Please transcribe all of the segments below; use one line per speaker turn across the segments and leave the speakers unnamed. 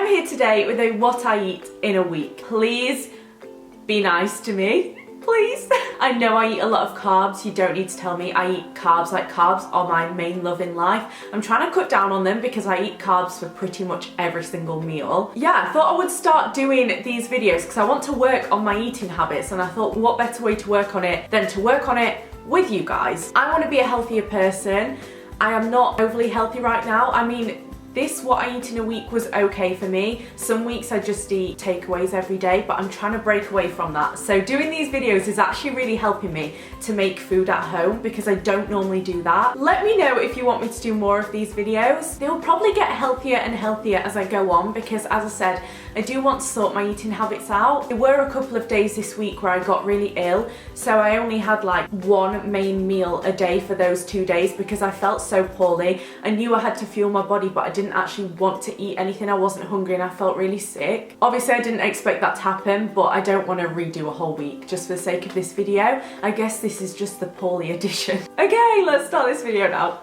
I'm here today with a what I eat in a week. Please be nice to me. Please. I know I eat a lot of carbs. You don't need to tell me. I eat carbs. Like, carbs are my main love in life. I'm trying to cut down on them because I eat carbs for pretty much every single meal. Yeah, I thought I would start doing these videos because I want to work on my eating habits, and I thought what better way to work on it than to work on it with you guys. I want to be a healthier person. I am not overly healthy right now. I mean, this what I eat in a week was okay for me. Some weeks I just eat takeaways every day, but I'm trying to break away from that. So doing these videos is actually really helping me to make food at home because I don't normally do that. Let me know if you want me to do more of these videos. They'll probably get healthier and healthier as I go on because, as I said, I do want to sort my eating habits out. There were a couple of days this week where I got really ill, so I only had like one main meal a day for those 2 days because I felt so poorly. I knew I had to fuel my body, but I didn't actually want to eat anything. I wasn't hungry and I felt really sick. Obviously I didn't expect that to happen, but I don't want to redo a whole week just for the sake of this video. I guess this is just the poorly edition. Okay, let's start this video now.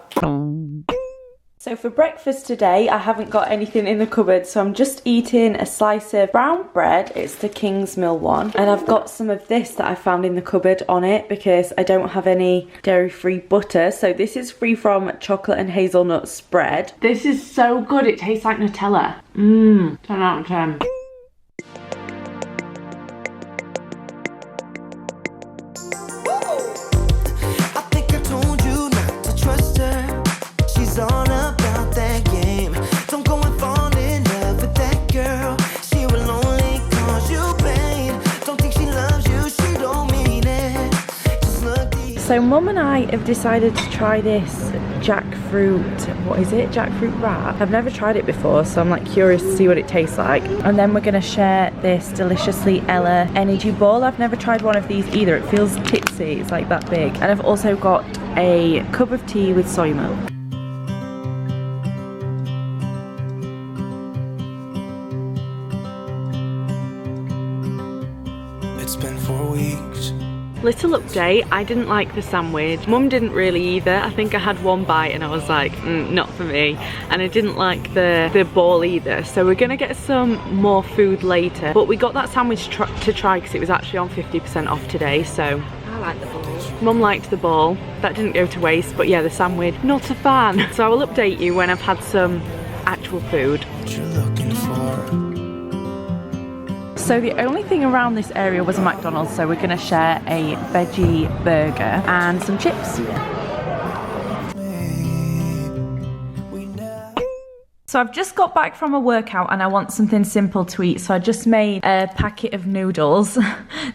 So for breakfast today, I haven't got anything in the cupboard, so I'm just eating a slice of brown bread. It's the King's Mill one. And I've got some of this that I found in the cupboard on it because I don't have any dairy-free butter. So this is free from chocolate and hazelnut spread. This is so good. It tastes like Nutella. 10 out of 10. So Mum and I have decided to try this jackfruit, what is it? Jackfruit wrap. I've never tried it before, so I'm like curious to see what it tastes like. And then we're gonna share this Deliciously Ella energy ball. I've never tried one of these either. It feels tipsy, it's like that big. And I've also got a cup of tea with soy milk.
It's been 4 weeks.
Little update, I didn't like the sandwich. Mum didn't really either. I think I had one bite and I was like, not for me. And I didn't like the ball either. So we're gonna get some more food later. But we got that sandwich to try because it was actually on 50% off today, so. I like the ball. Mum liked the ball. That didn't go to waste, but yeah, the sandwich, not a fan. So I will update you when I've had some actual food.
What you're looking for.
So the only thing around this area was a McDonald's, so we're gonna share a veggie burger and some chips. So I've just got back from a workout and I want something simple to eat, so I just made a packet of noodles.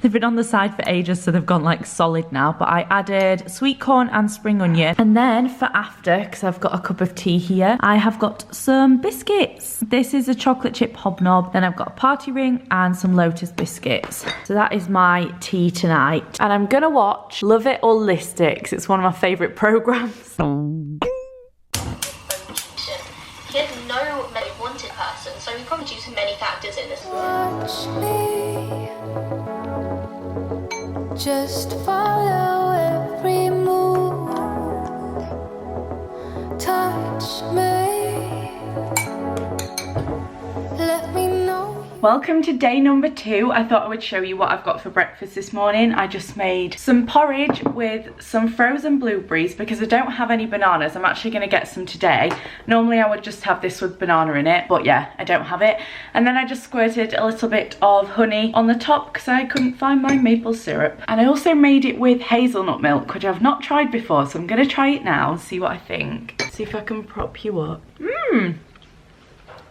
They've been on the side for ages, so they've gone like solid now, but I added sweet corn and spring onion. And then for after, because I've got a cup of tea here, I have got some biscuits. This is a chocolate chip hobnob, then I've got a party ring and some Lotus biscuits. So that is my tea tonight. And I'm gonna watch Love It or List It, because it's one of my favourite programmes.
He had no many wanted person, so we probably due to many factors in this.
Watch me, just follow every move, touch me, let me know.
Welcome to day number 2. I thought I would show you what I've got for breakfast this morning. I just made some porridge with some frozen blueberries because I don't have any bananas. I'm actually going to get some today. Normally I would just have this with banana in it, but yeah, I don't have it. And then I just squirted a little bit of honey on the top because I couldn't find my maple syrup. And I also made it with hazelnut milk, which I've not tried before, so I'm going to try it now and see what I think. See if I can prop you up.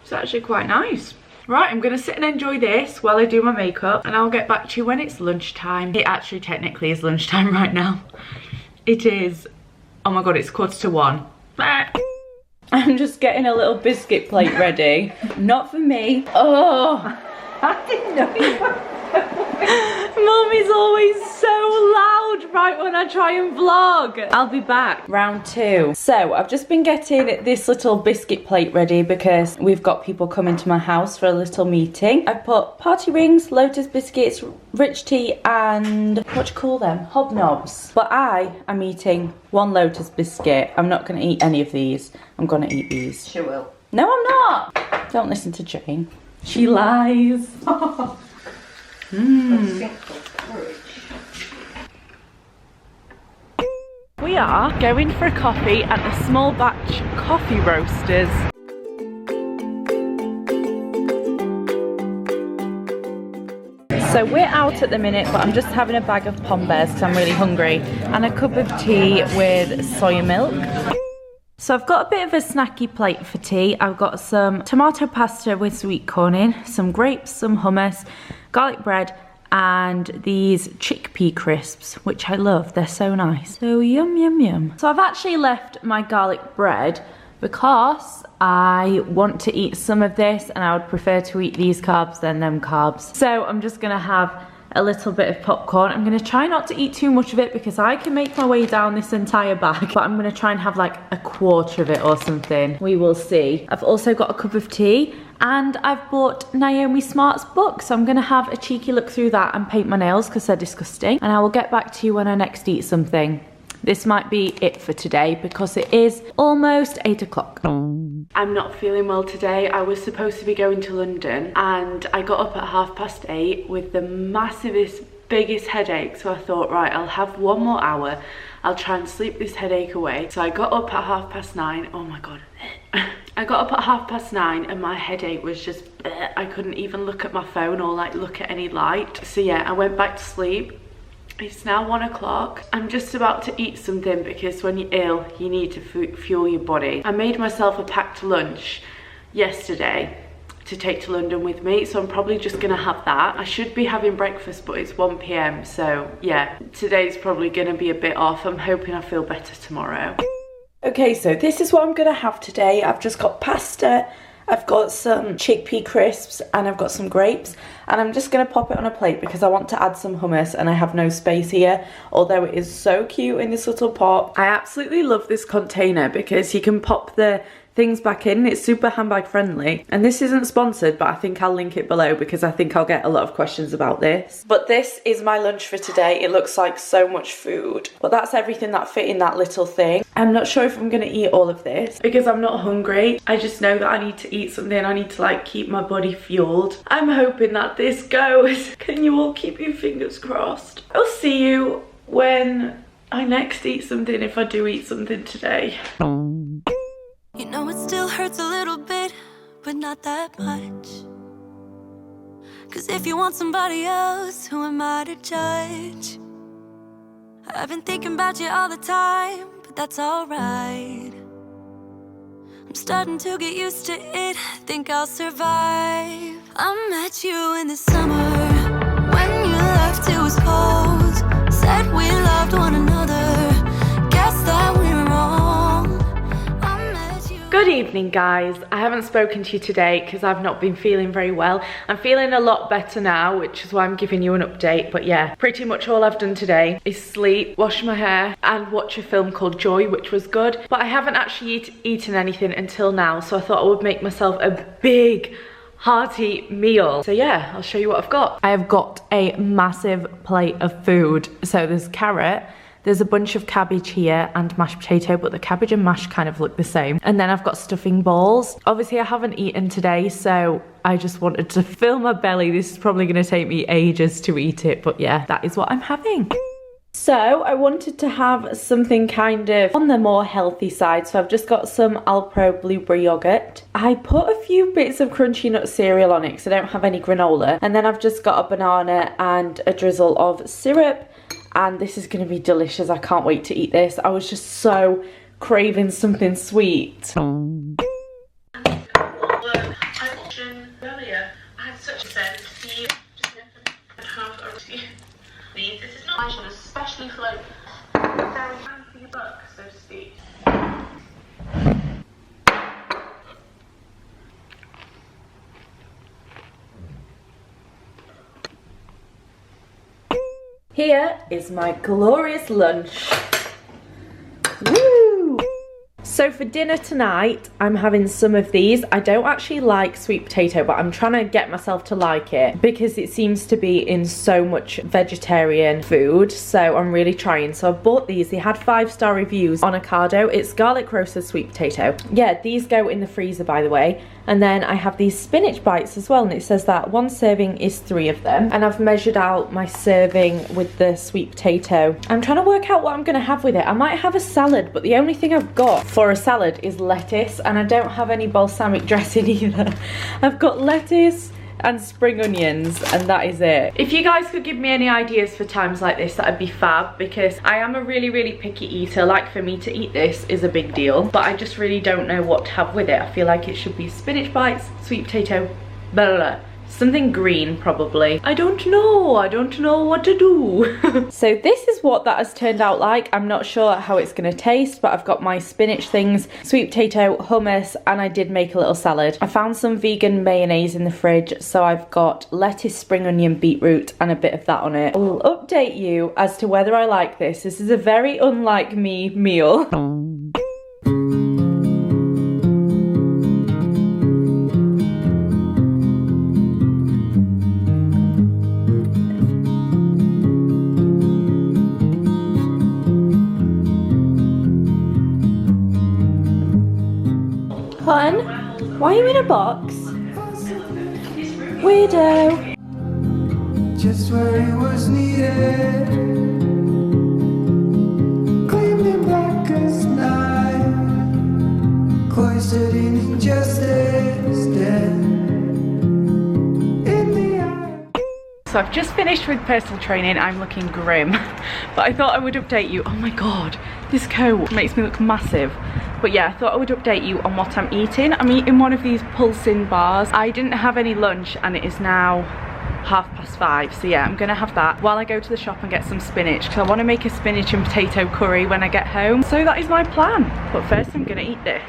It's actually quite nice. Right, I'm gonna sit and enjoy this while I do my makeup, and I'll get back to you when it's lunchtime. It actually technically is lunchtime right now. It is, oh my god, it's 1:15. I'm just getting a little biscuit plate ready. Not for me. Oh, I didn't know you were. Mum is always so loud right when I try and vlog. I'll be back. Round 2. So I've just been getting this little biscuit plate ready because we've got people coming to my house for a little meeting. I've put party rings, Lotus biscuits, rich tea and what do you call them? Hobnobs. But I am eating one Lotus biscuit. I'm not going to eat any of these. I'm going to eat these.
She will.
No, I'm not. Don't listen to Jane. She lies. We are going for a coffee at the Small Batch Coffee Roasters. So we're out at the minute, but I'm just having a bag of Pom Bears because I'm really hungry, and a cup of tea with soya milk. So I've got a bit of a snacky plate for tea. I've got some tomato pasta with sweet corn in, some grapes, some hummus, garlic bread, and these chickpea crisps, which I love. They're so nice. So yum, yum, yum. So I've actually left my garlic bread because I want to eat some of this, and I would prefer to eat these carbs than them carbs. So I'm just gonna have a little bit of popcorn. I'm gonna try not to eat too much of it because I can make my way down this entire bag, but I'm gonna try and have like a quarter of it or something. We will see. I've also got a cup of tea, and I've bought Naomi Smart's book, so I'm gonna have a cheeky look through that and paint my nails because they're disgusting, and I will get back to you when I next eat something. This might be it for today because it is almost 8 o'clock. I'm not feeling well today. I was supposed to be going to London, and I got up at 8:30 with the massivest, biggest headache. So I thought, right, I'll have 1 more hour. I'll try and sleep this headache away. So I got up at 9:30. Oh my God. I got up at 9:30 and my headache was just, I couldn't even look at my phone or like look at any light. So yeah, I went back to sleep. It's now 1 o'clock. I'm just about to eat something because when you're ill, you need to fuel your body. I made myself a packed lunch yesterday to take to London with me, so I'm probably just gonna have that. I should be having breakfast, but it's 1 p.m, so yeah, today's probably gonna be a bit off. I'm hoping I feel better tomorrow. Okay, so this is what I'm gonna have today. I've just got pasta, I've got some chickpea crisps, and I've got some grapes, and I'm just gonna pop it on a plate because I want to add some hummus and I have no space here, although it is so cute in this little pot. I absolutely love this container because you can pop the things back in. It's super handbag friendly, and this isn't sponsored, but I think I'll link it below because I think I'll get a lot of questions about this. But this is my lunch for today. It looks like so much food, but that's everything that fit in that little thing. I'm not sure if I'm gonna eat all of this because I'm not hungry. I just know that I need to eat something. I need to like keep my body fueled. I'm hoping that this goes. Can you all keep your fingers crossed? I'll see you when I next eat something, if I do eat something today.
You know it still hurts a little bit, but not that much. 'Cause if you want somebody else, who am I to judge? I've been thinking about you all the time, but that's alright. I'm starting to get used to it, think I'll survive. I met you in the summer, when you left it was cold. Said we loved one another, guess that we were wrong.
Good evening, guys. I haven't spoken to you today because I've not been feeling very well. I'm feeling a lot better now, which is why I'm giving you an update. But yeah, pretty much all I've done today is sleep, wash my hair, and watch a film called Joy, which was good. But I haven't actually eaten anything until now, so I thought I would make myself a big, hearty meal. So yeah, I'll show you what I've got. I have got a massive plate of food. So there's carrot, there's a bunch of cabbage here and mashed potato, but the cabbage and mash kind of look the same. And then I've got stuffing balls. Obviously I haven't eaten today, so I just wanted to fill my belly. This is probably gonna take me ages to eat it, but yeah, that is what I'm having. So I wanted to have something kind of on the more healthy side, so I've just got some Alpro blueberry yogurt. I put a few bits of crunchy nut cereal on it because I don't have any granola, and then I've just got a banana and a drizzle of syrup, and this is going to be delicious. I can't wait to eat this. I was just so craving something sweet.
Earlier, I had such a sense to see this is not especially float very fancy book, so to speak.
Here is my glorious lunch. Woo! So So for dinner tonight, I'm having some of these. I don't actually like sweet potato, but I'm trying to get myself to like it because it seems to be in so much vegetarian food. So I'm really trying. So I've bought these. They had 5-star reviews on Ocado. It's garlic roasted sweet potato. Yeah, these go in the freezer, by the way. And then I have these spinach bites as well, and it says that 1 serving is 3 of them. And I've measured out my serving with the sweet potato. I'm trying to work out what I'm gonna have with it. I might have a salad, but the only thing I've got for a salad is lettuce, and I don't have any balsamic dressing either. I've got lettuce and spring onions, and that is it. If you guys could give me any ideas for times like this, that'd be fab, because I am a really picky eater. Like, for me to eat this is a big deal, but I just really don't know what to have with it. I feel like it should be spinach bites, sweet potato, blah blah blah. Something green, probably. I don't know what to do. So this is what that has turned out like. I'm not sure how it's gonna taste, but I've got my spinach things, sweet potato, hummus, and I did make a little salad. I found some vegan mayonnaise in the fridge, so I've got lettuce, spring onion, beetroot, and a bit of that on it. I will update you as to whether I like this. This is a very unlike me meal. Hun, why are you in a box? Weirdo.
Just where it was needed. Gleamed in black as night. Cloistered in injustice. Dead in the eye.
So I've just finished with personal training. I'm looking grim, but I thought I would update you. Oh my god, this coat makes me look massive. But yeah, I thought I would update you on what I'm eating. I'm eating one of these pulsing bars. I didn't have any lunch and it is now 5:30. So yeah, I'm gonna have that while I go to the shop and get some spinach, because I want to make a spinach and potato curry when I get home. So that is my plan. But first I'm gonna eat this.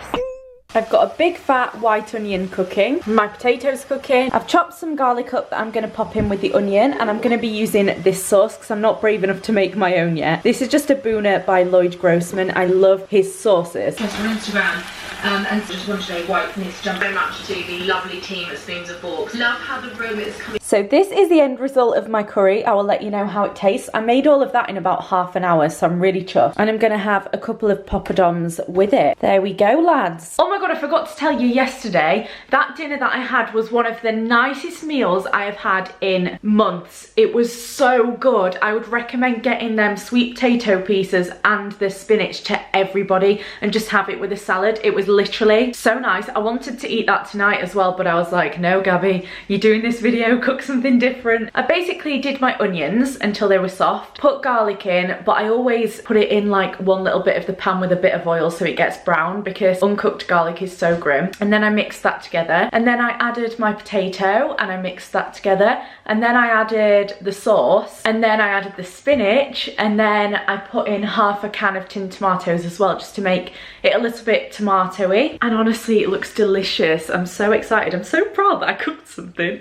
I've got a big fat white onion cooking. My potatoes cooking. I've chopped some garlic up that I'm going to pop in with the onion, and I'm going to be using this sauce because I'm not brave enough to make my own yet. This is just a Booner by Lloyd Grossman. I love his sauces.
On Instagram, and just wanted to know why it needs to jump very much to the lovely team at Spoons of Forks. Love how the room is coming.
So this is the end result of my curry. I will let you know how it tastes. I made all of that in about half an hour, so I'm really chuffed. And I'm going to have a couple of poppadoms with it. There we go, lads. Oh my god, I forgot to tell you yesterday, that dinner that I had was one of the nicest meals I have had in months. It was so good. I would recommend getting them sweet potato pieces and the spinach to everybody and just have it with a salad. It was literally so nice. I wanted to eat that tonight as well, but I was like, no Gabby, you're doing this video, cook something different. I basically did my onions until they were soft, put garlic in, but I always put it in like one little bit of the pan with a bit of oil so it gets brown, because uncooked garlic is so grim. And then I mixed that together, and then I added my potato and I mixed that together, and then I added the sauce, and then I added the spinach, and then I put in half a can of tinned tomatoes as well, just to make it a little bit tomatoey. And honestly, it looks delicious. I'm so excited. I'm so proud that I cooked something.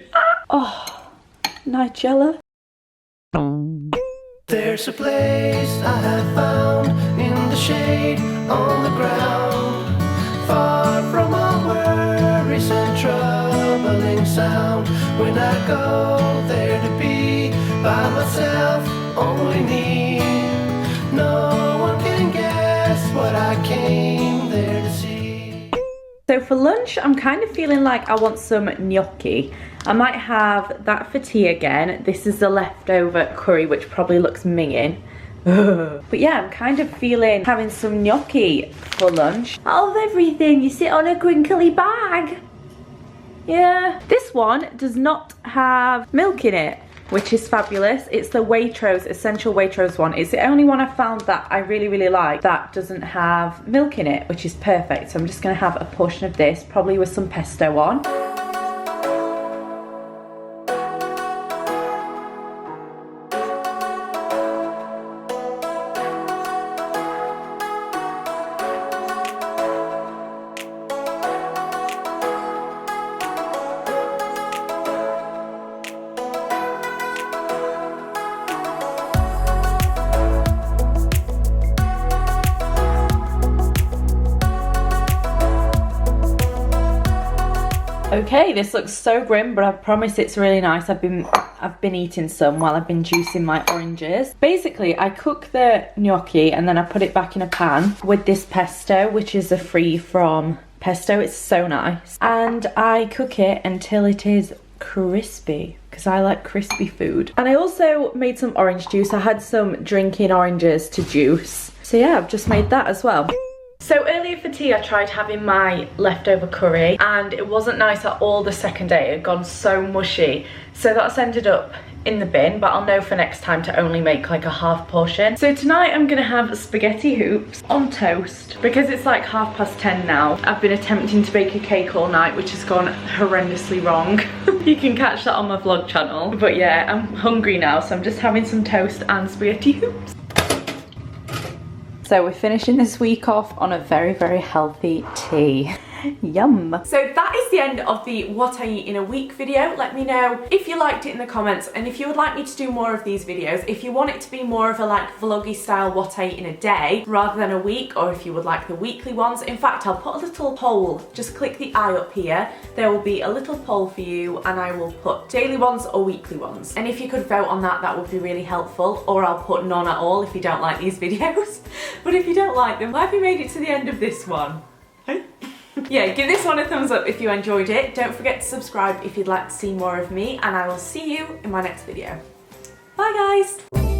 Oh, Nigella.
There's a place I have found in the shade on the ground, far from all worries and troubling sound. When I go there to be by myself, only me. No one can guess what I came there to see.
So for lunch, I'm kind of feeling like I want some gnocchi. I might have that for tea again. This is the leftover curry, which probably looks minging. But yeah, I'm kind of feeling having some gnocchi for lunch. Out of everything, you sit on a crinkly bag. Yeah. This one does not have milk in it, which is fabulous. It's the Waitrose, Essential Waitrose one. It's the only one I've found that I really like that doesn't have milk in it, which is perfect. So I'm just gonna have a portion of this, probably with some pesto on. Okay, this looks so grim, but I promise it's really nice. I've been eating some while I've been juicing my oranges. Basically, I cook the gnocchi and then I put it back in a pan with this pesto, which is a free from pesto. It's so nice. And I cook it until it is crispy, because I like crispy food. And I also made some orange juice. I had some drinking oranges to juice. So yeah, I've just made that as well. So earlier for tea I tried having my leftover curry and it wasn't nice at all the second day. It had gone so mushy. So that's ended up in the bin, but I'll know for next time to only make like a half portion. So tonight I'm gonna have spaghetti hoops on toast because it's like 10:30 now. I've been attempting to bake a cake all night, which has gone horrendously wrong. You can catch that on my vlog channel. But yeah, I'm hungry now, so I'm just having some toast and spaghetti hoops. So we're finishing this week off on a very, very healthy tea. Yum. So that is the end of the what I eat in a week video. Let me know if you liked it in the comments and if you would like me to do more of these videos, if you want it to be more of a like vloggy style what I eat in a day rather than a week, or if you would like the weekly ones. In fact, I'll put a little poll. Just click the eye up here. There will be a little poll for you and I will put daily ones or weekly ones. And if you could vote on that, that would be really helpful. Or I'll put none at all if you don't like these videos. But if you don't like them, why have you made it to the end of this one? Yeah, give this one a thumbs up if you enjoyed it. Don't forget to subscribe if you'd like to see more of me, and I will see you in my next video. Bye guys!